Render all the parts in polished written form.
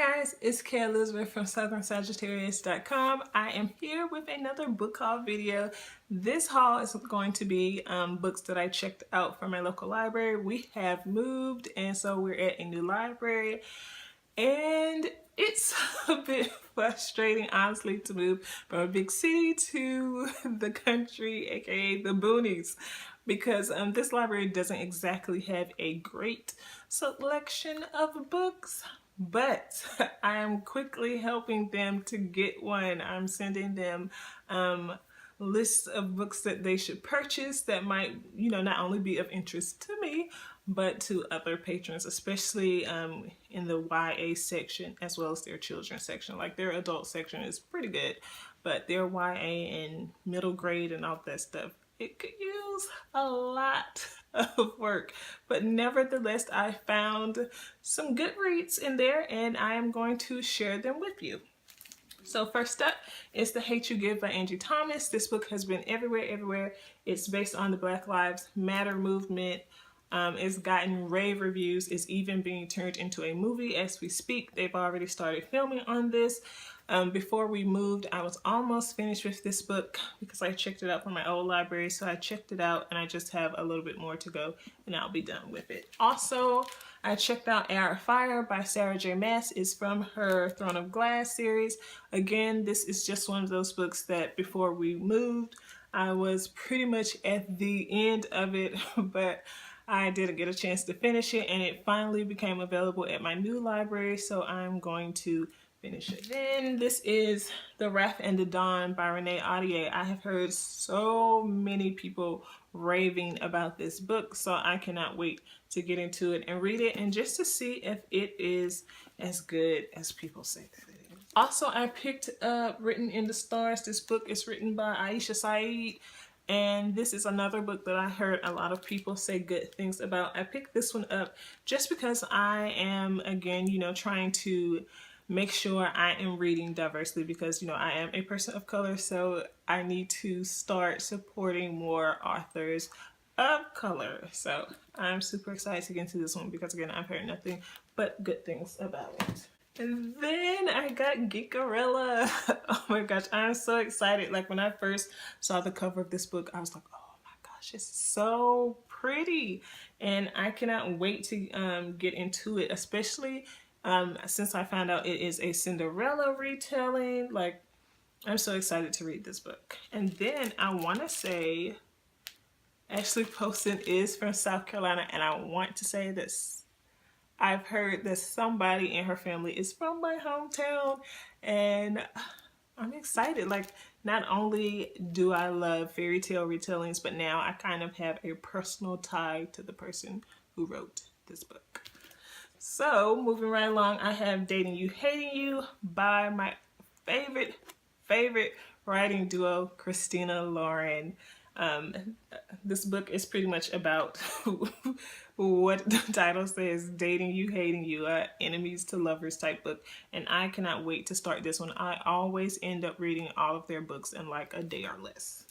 Hi guys, it's Kelizmccoy from southernsagittarius.com. I am here with another book haul video. This haul is going to be books that I checked out from my local library. We have moved and so we're at a new library and it's a bit frustrating honestly to move from a big city to the country, aka the boonies, because this library doesn't exactly have a great selection of books. But I am quickly helping them to get one. I'm sending them lists of books that they should purchase that might, not only be of interest to me, but to other patrons, especially in the YA section as well as their children's section. Like their adult section is pretty good, but their YA and middle grade and all that stuff, it could use a lot of work. But nevertheless, I found some good reads in there and I am going to share them with you. So first up is The Hate U Give by Angie Thomas. This book has been everywhere. It's based on the Black Lives Matter movement. It's gotten rave reviews. It's even being turned into a movie as we speak. They've already started filming on this. Before we moved, I was almost finished with this book because I checked it out from my old library. So I checked it out and I just have a little bit more to go and I'll be done with it. Also, I checked out Heir of Fire by Sarah J. Maas. It's from her Throne of Glass series. Again, this is just one of those books that before we moved, I was pretty much at the end of it, but I didn't get a chance to finish it and it finally became available at my new library, so I'm going to finish it. Then this is The Wrath and the Dawn by Renee Ahdieh. I have heard so many people raving about this book, so I cannot wait to get into it and read it and just to see if it is as good as people say that it is. Also, I picked up Written in the Stars. This book is written by Aisha Saeed. And this is another book that I heard a lot of people say good things about. I picked this one up just because I am, again, trying to make sure I am reading diversely because, I am a person of color. So I need to start supporting more authors of color. So I'm super excited to get into this one because, again, I've heard nothing but good things about it. And then I got Geekerella. Oh my gosh, I'm so excited. Like when I first saw the cover of this book, I was like, oh my gosh, it's so pretty. And I cannot wait to get into it, especially since I found out it is a Cinderella retelling. Like, I'm so excited to read this book. And then I want to say Ashley Poston is from South Carolina, and I want to say this. I've heard that somebody in her family is from my hometown and I'm excited. Like, not only do I love fairy tale retellings, but now I kind of have a personal tie to the person who wrote this book. So moving right along, I have Dating You, Hating You by my favorite writing duo, Christina Lauren. This book is pretty much about what the title says, dating you, hating you, enemies to lovers type book, and I cannot wait to start this one. I always end up reading all of their books in like a day or less.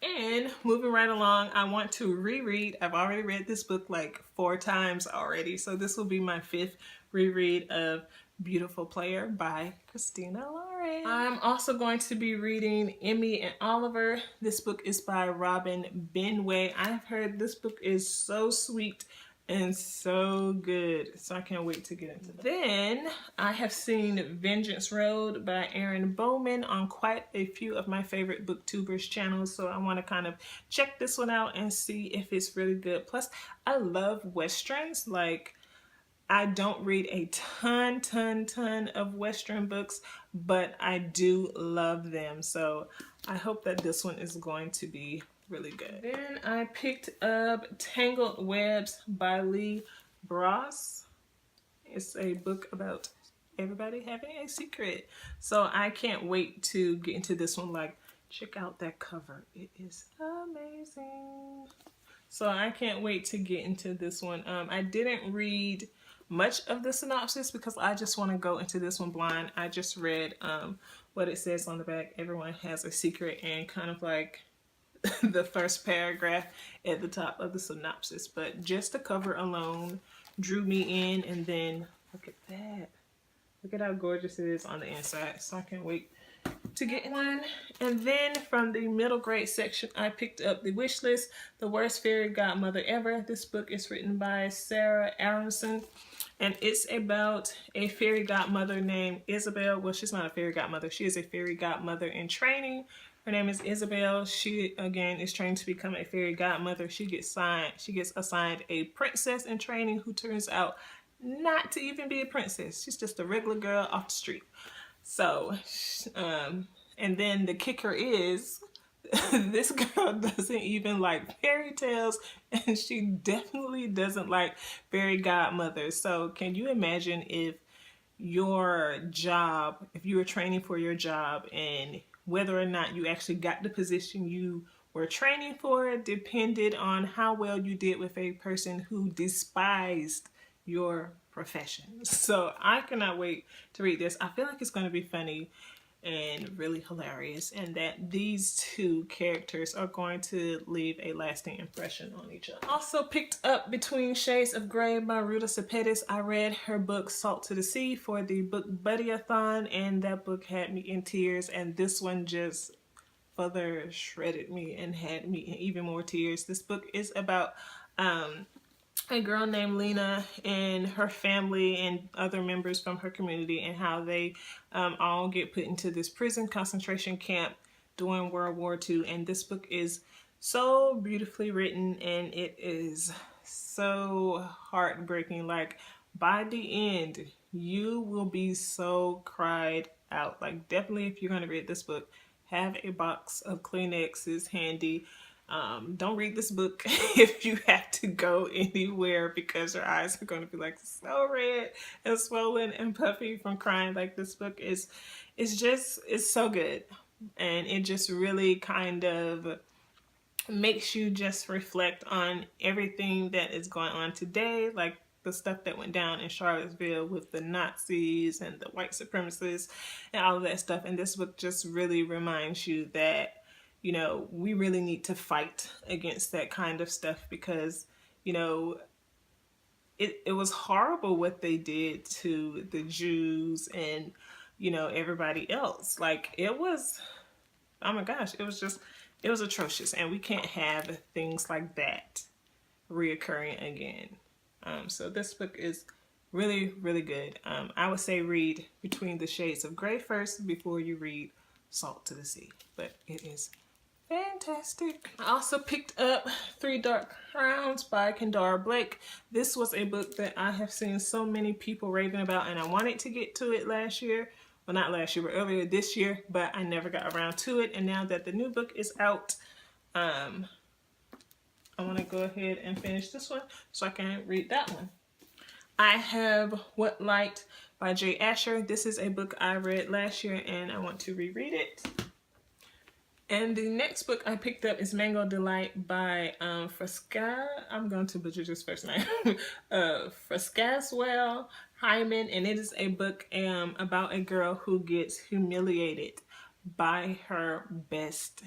And moving right along, I want to reread. I've already read this book like 4 times already, so this will be my 5th reread of Beautiful Player by Christina Lauren. I'm also going to be reading Emmy and Oliver. This book is by Robin Benway. I've heard this book is so sweet and so good, so I can't wait to get into that. Then I have seen Vengeance Road by Erin Bowman on quite a few of my favorite booktubers channels, so I want to kind of check this one out and see if it's really good. Plus, I love westerns. Like, I don't read a ton of Western books, but I do love them. So I hope that this one is going to be really good. Then I picked up Tangled Webs by Lee Bross. It's a book about everybody having a secret. So I can't wait to get into this one. Like, check out that cover. It is amazing. So I can't wait to get into this one. I didn't read much of the synopsis because I just want to go into this one blind. I just read what it says on the back. Everyone has a secret, and kind of like the first paragraph at the top of the synopsis. But just the cover alone drew me in, and then look at that. Look at how gorgeous it is on the inside. So I can't wait to get one. And then from the middle grade section, I picked up The Wish List, The Worst Fairy Godmother Ever. This book is written by Sarah Aronson, and it's about a fairy godmother named Isabel. Well, she's not a fairy godmother. She is a fairy godmother in training. Her name is Isabel. She, again, is trained to become a fairy godmother. She gets assigned a princess in training who turns out not to even be a princess. She's just a regular girl off the street. So, and then the kicker is this girl doesn't even like fairy tales, and she definitely doesn't like fairy godmothers. So can you imagine if your job, if you were training for your job, and whether or not you actually got the position you were training for depended on how well you did with a person who despised your profession. So I cannot wait to read this. I feel like it's going to be funny and really hilarious, and that these two characters are going to leave a lasting impression on each other. Also picked up Between Shades of Grey by Ruta Sepetys. I read her book Salt to the Sea for the Book Buddy-a-thon, and that book had me in tears, and this one just further shredded me and had me in even more tears. This book is about a girl named Lena and her family and other members from her community, and how they all get put into this prison concentration camp during World War II. And this book is so beautifully written, and it is so heartbreaking. Like, by the end, you will be so cried out. Like, definitely, if you're going to read this book, have a box of Kleenexes handy. Don't read this book if you have to go anywhere, because your eyes are going to be like so red and swollen and puffy from crying. Like, this book is so good, and it just really kind of makes you just reflect on everything that is going on today, like the stuff that went down in Charlottesville with the Nazis and the white supremacists and all of that stuff. And this book just really reminds you that, you know, we really need to fight against that kind of stuff, because, you know, it was horrible what they did to the Jews and, you know, everybody else. Like, it was, oh my gosh, it was atrocious, and we can't have things like that reoccurring again. So this book is really, really good. I would say read Between the Shades of Grey first before you read Salt to the Sea, but it is fantastic. I also picked up Three Dark Crowns by Kendara Blake. This was a book that I have seen so many people raving about, and I wanted to get to it last year. Well, not last year, but earlier this year, but I never got around to it. And now that the new book is out, I want to go ahead and finish this one so I can read that one. I have What Light by J. Asher. This is a book I read last year, and I want to reread it. And the next book I picked up is Mango Delight by Fresca. I'm going to butcher his first name. Frescaswell Hyman, and it is a book about a girl who gets humiliated by her best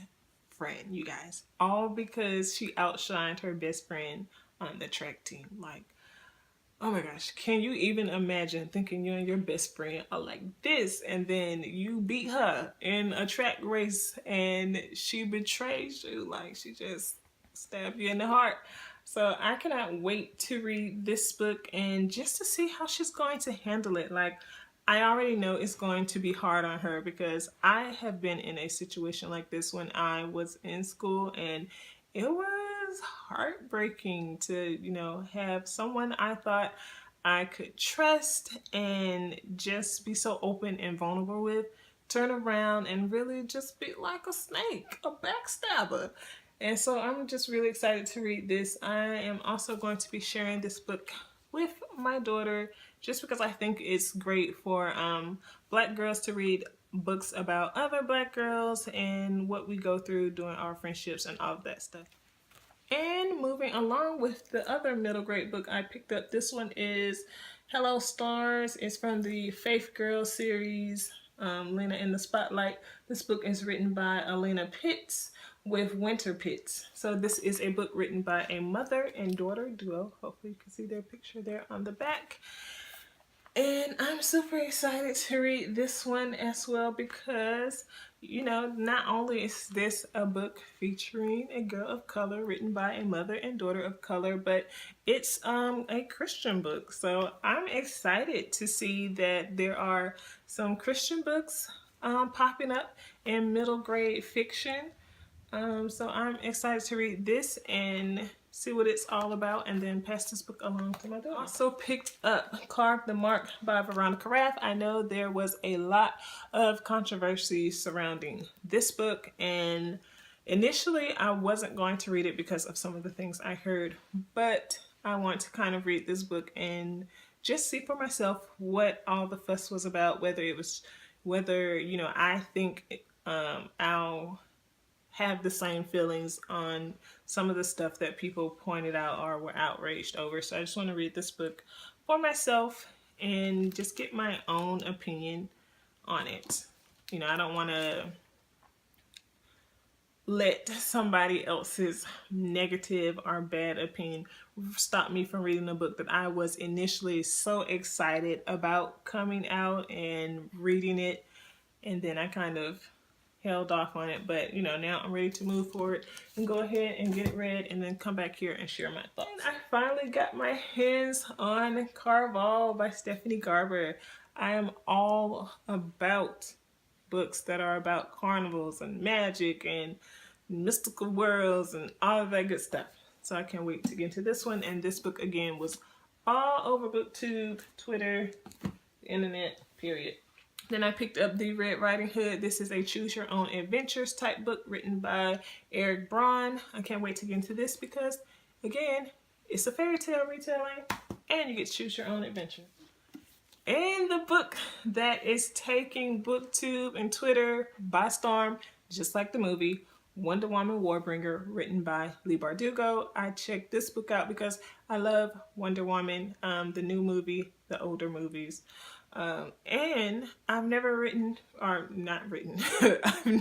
friend, you guys. All because she outshined her best friend on the track team. Like, oh my gosh, can you even imagine thinking you and your best friend are like this, and then you beat her in a track race and she betrays you? Like, she just stabbed you in the heart. So I cannot wait to read this book and just to see how she's going to handle it. Like, I already know it's going to be hard on her, because I have been in a situation like this when I was in school, and it was heartbreaking to, you know, have someone I thought I could trust and just be so open and vulnerable with turn around and really just be like a snake, a backstabber. And so I'm just really excited to read this. I am also going to be sharing this book with my daughter, just because I think it's great for Black girls to read books about other Black girls and what we go through during our friendships and all of that stuff. And moving along with the other middle grade book I picked up, this one is Hello Stars. It's from the Faith Girl series, Lena in the Spotlight. This book is written by Alina Pitts with Winter Pitts. So this is a book written by a mother and daughter duo. Hopefully you can see their picture there on the back. And I'm super excited to read this one as well because, you know, not only is this a book featuring a girl of color written by a mother and daughter of color, but it's a Christian book. So I'm excited to see that there are some Christian books popping up in middle grade fiction. So I'm excited to read this and see what it's all about and then pass this book along to my daughter. Also picked up Carve the Mark by Veronica Raff. I know there was a lot of controversy surrounding this book, and initially I wasn't going to read it because of some of the things I heard, but I want to kind of read this book and just see for myself what all the fuss was about, whether, you know, I think I'll have the same feelings on some of the stuff that people pointed out or were outraged over. So I just want to read this book for myself and just get my own opinion on it. You know, I don't want to let somebody else's negative or bad opinion stop me from reading a book that I was initially so excited about coming out and reading it, and then I kind of held off on it. But you know, now I'm ready to move forward and go ahead and get it read and then come back here and share my thoughts. And I finally got my hands on Caraval by Stephanie Garber. I am all about books that are about carnivals and magic and mystical worlds and all of that good stuff. So I can't wait to get into this one. And this book again was all over BookTube, Twitter, internet, period. Then I picked up The Red Riding Hood. This is a choose your own adventures type book written by Eric Braun. I can't wait to get into this because, again, it's a fairy tale retelling and you get to choose your own adventure. And the book that is taking BookTube and Twitter by storm, just like the movie, Wonder Woman Warbringer, written by Leigh Bardugo. I checked this book out because I love Wonder Woman, the new movie, the older movies. And I've never I've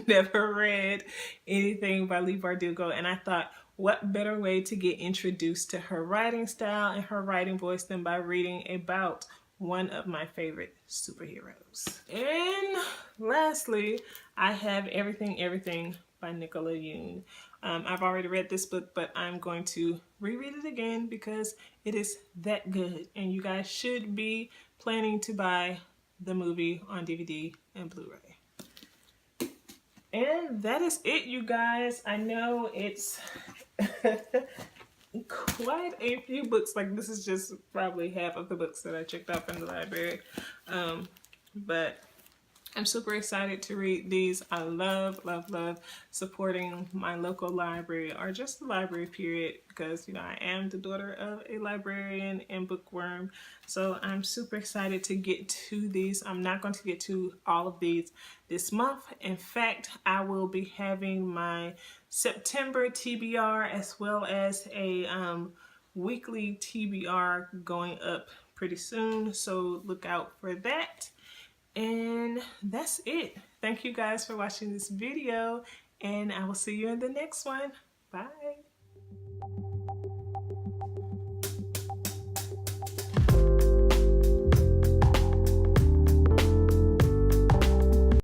never read anything by Leigh Bardugo, and I thought, what better way to get introduced to her writing style and her writing voice than by reading about one of my favorite superheroes. And lastly, I have Everything by Nicola Yoon. I've already read this book, but I'm going to reread it again because it is that good, and you guys should be planning to buy the movie on DVD and Blu-ray. And that is it, you guys. I know it's quite a few books. Like, this is just probably half of the books that I checked out from the library. But I'm super excited to read these. I love supporting my local library, or just the library period, because, you know, I am the daughter of a librarian and bookworm. So I'm super excited to get to these. I'm not going to get to all of these this month. In fact, I will be having my September TBR as well as a weekly TBR going up pretty soon. So look out for that. And that's it. Thank you guys for watching this video, and I will see you in the next one. Bye.